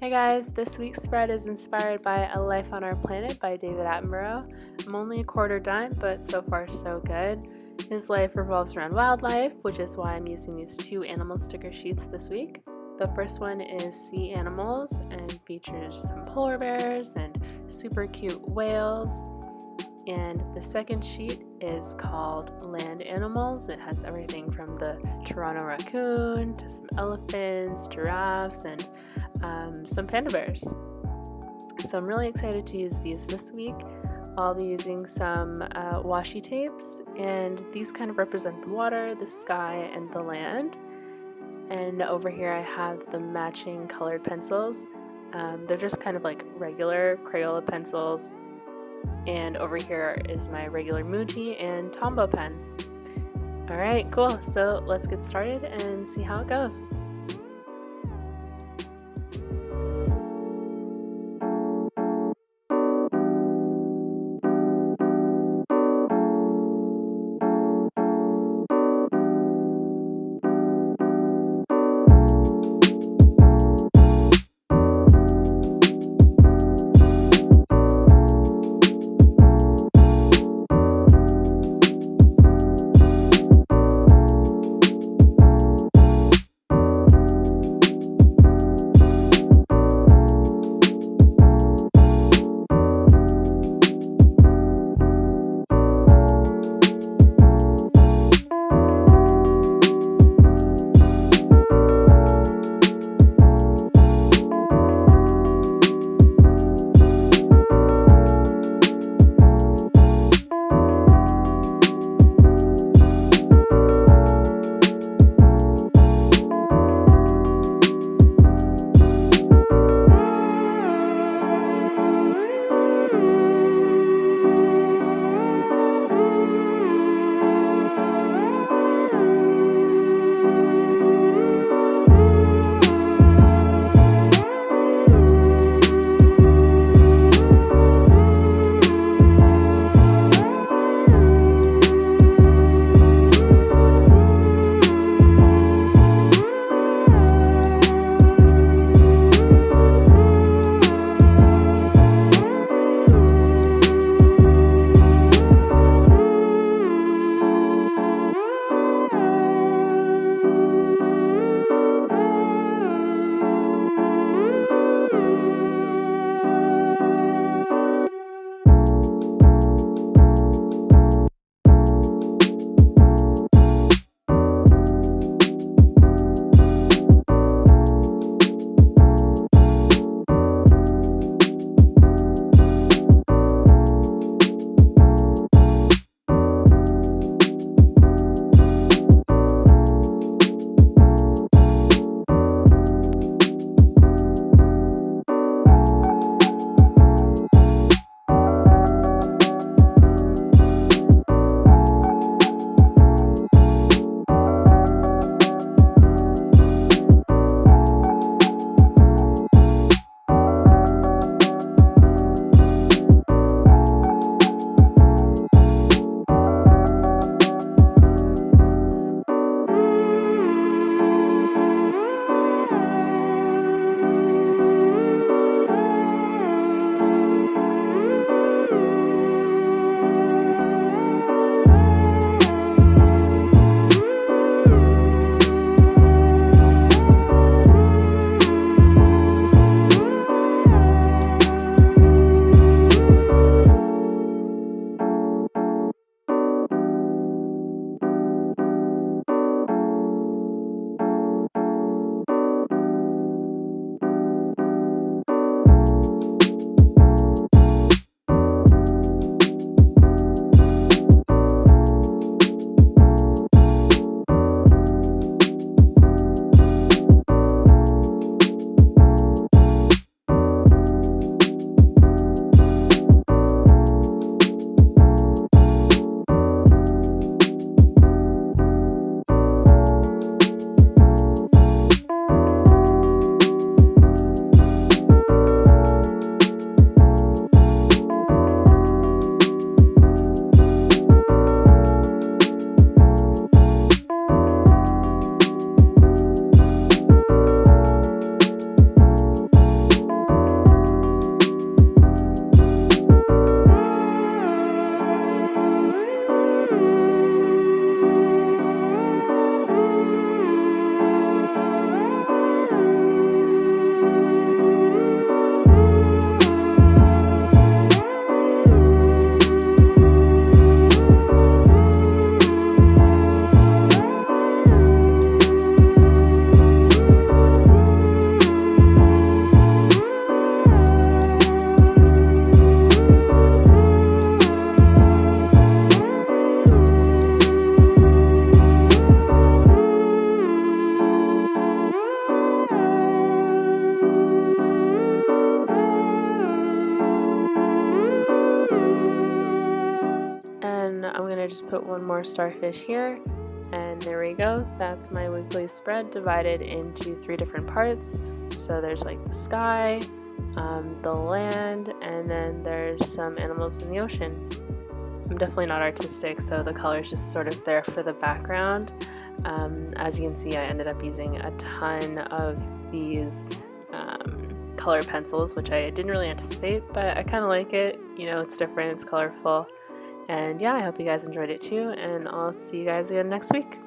Hey guys, this week's spread is inspired by A Life on Our Planet by David Attenborough. I'm only a quarter done, but so far so good. His life revolves around wildlife, which is why I'm using these 2 animal sticker sheets this week. The first one is sea animals and features some polar bears and super cute whales. And the second sheet is called Land Animals. It has everything from the Toronto raccoon to some elephants, giraffes, and some panda bears. So I'm really excited to use these this week. I'll be using some washi tapes, and these kind of represent the water, the sky, and the land. And over here I have the matching colored pencils. They're just kind of like regular Crayola pencils. And over here is my regular Muji and Tombow pen. Alright, cool. So let's get started and see how it goes. just put one more starfish here, and there we go. That's my weekly spread divided into 3 different parts. So there's like the sky, the land, and then there's some animals in the ocean. I'm definitely not artistic, so the color's just sort of there for the background. As you can see, I ended up using a ton of these color pencils, which I didn't really anticipate, but I kind of like it. You know, it's different, it's colorful, and yeah, I hope you guys enjoyed it too, and I'll see you guys again next week.